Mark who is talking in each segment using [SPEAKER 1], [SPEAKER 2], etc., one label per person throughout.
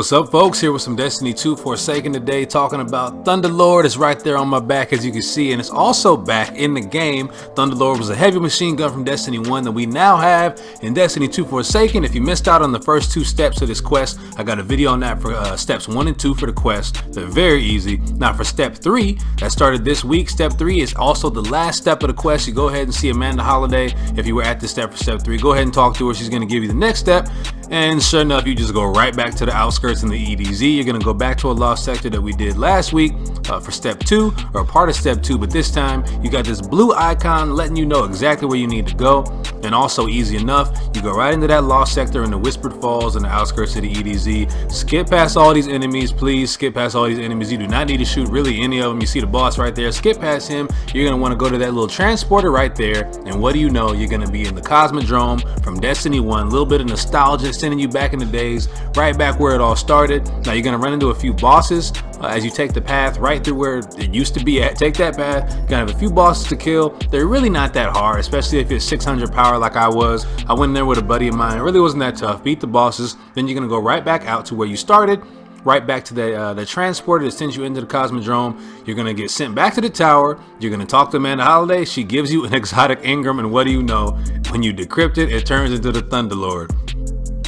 [SPEAKER 1] What's up, folks? Here with some Destiny 2 Forsaken today, talking about Thunderlord. Is right there on my back, as you can see, and it's also back in the game. Thunderlord was a heavy machine gun from Destiny 1 that we now have in Destiny 2 Forsaken. If you missed out on the first two steps of this quest, I got a video on that for steps 1 and 2 for the quest. They're very easy. Now for step 3, that started this week. Step 3 is also the last step of the quest. You go ahead and see Amanda Holiday. If you were at this step for step 3, go ahead and talk to her. She's going to give you the next step. And sure enough, you just go right back to the outskirts in the EDZ. You're going to go back to a lost sector that we did last week for step 2, or part of step 2, but this time you got this blue icon letting you know exactly where you need to go. And also easy enough, you go right into that lost sector in the Whispered Falls in the outskirts of the EDZ. Skip past all these enemies, please. Skip past all these enemies. You do not need to shoot really any of them. You see the boss right there. Skip past him. You're going to want to go to that little transporter right there. And what do you know? You're going to be in the Cosmodrome from Destiny 1. A little bit of nostalgia, sending you back in the days, right back where it all started. Now you're going to run into a few bosses as you take the path right through where it used to be at. Take that path. You're going to have a few bosses to kill. They're really not that hard, especially if you're 600 power like I was. I went in there with a buddy of mine. It really wasn't that tough. Beat the bosses. Then you're going to go right back out to where you started. Right back to the transporter that sends you into the Cosmodrome. You're going to get sent back to the tower. You're going to talk to Amanda Holiday. She gives you an exotic engram, and what do you know? When you decrypt it, it turns into the Thunderlord.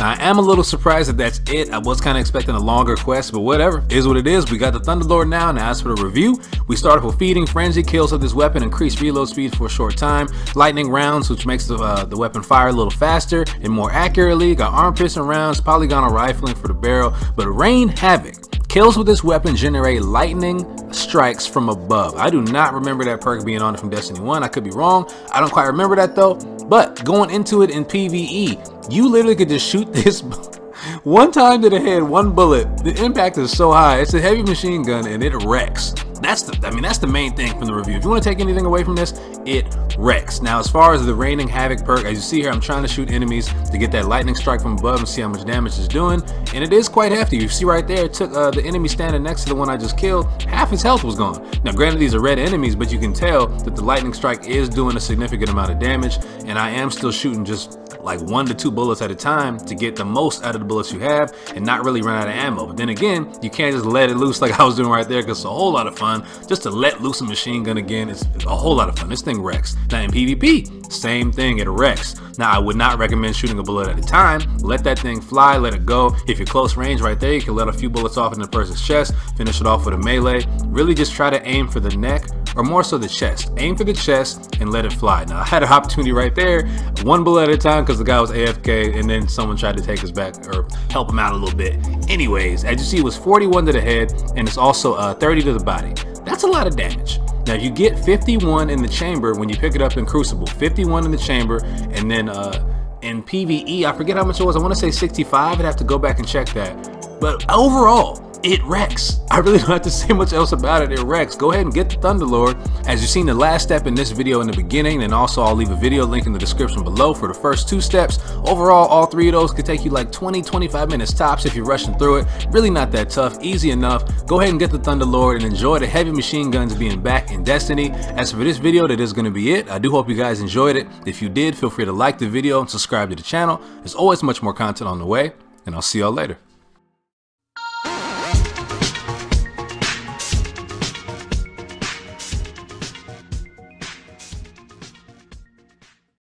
[SPEAKER 1] I am a little surprised that that's it. I was kind of expecting a longer quest, but whatever. Is what it is. We got the Thunderlord now. Now as for the review, we start off with feeding. Frenzy kills of this weapon increase reload speed for a short time. Lightning rounds, which makes the weapon fire a little faster and more accurately. Got arm piston rounds, polygonal rifling for the barrel. But Rain Havoc. Kills with this weapon generate lightning strikes from above. I do not remember that perk being on it from Destiny 1. I could be wrong. I don't quite remember that though. But going into it in PvE, you literally could just shoot this one time to the head, one bullet. The impact is so high. It's a heavy machine gun and it wrecks. That's the main thing from the review. If you want to take anything away from this, it wrecks. Now, as far as the Raining Havoc perk, as you see here, I'm trying to shoot enemies to get that lightning strike from above and see how much damage it's doing. And it is quite hefty. You see right there, it took the enemy standing next to the one I just killed, half his health was gone. Now, granted, these are red enemies, but you can tell that the lightning strike is doing a significant amount of damage. And I am still shooting just like 1 to 2 bullets at a time to get the most out of the bullets you have and not really run out of ammo. But then again, you can't just let it loose like I was doing right there, because it's a whole lot of fun. Just to let loose a machine gun again, it's a whole lot of fun. This thing wrecks. Now in PvP, same thing, it wrecks. Now I would not recommend shooting a bullet at a time. Let that thing fly, let it go. If you're close range right there, you can let a few bullets off in the person's chest, finish it off with a melee. Really just try to aim for the neck, or more so the chest. Aim for the chest and let it fly. Now I had an opportunity right there, 1 bullet at a time, because the guy was AFK and then someone tried to take us back or help him out a little bit. Anyways, as you see, it was 41 to the head and it's also 30 to the body. That's a lot of damage. Now you get 51 in the chamber when you pick it up in Crucible. 51 in the chamber, and then in PvE, I forget how much it was. I want to say 65. I'd have to go back and check that. But overall, it wrecks. I really don't have to say much else about it. It wrecks. Go ahead and get the Thunderlord. As you've seen the last step in this video in the beginning, and also I'll leave a video link in the description below for the first 2 steps. Overall, all 3 of those could take you like 20-25 minutes tops if you're rushing through it. Really not that tough, easy enough. Go ahead and get the Thunderlord and enjoy the heavy machine guns being back in Destiny. As for this video, that is going to be it. I do hope you guys enjoyed it. If you did, feel free to like the video and subscribe to the channel. There's always much more content on the way, and I'll see y'all later.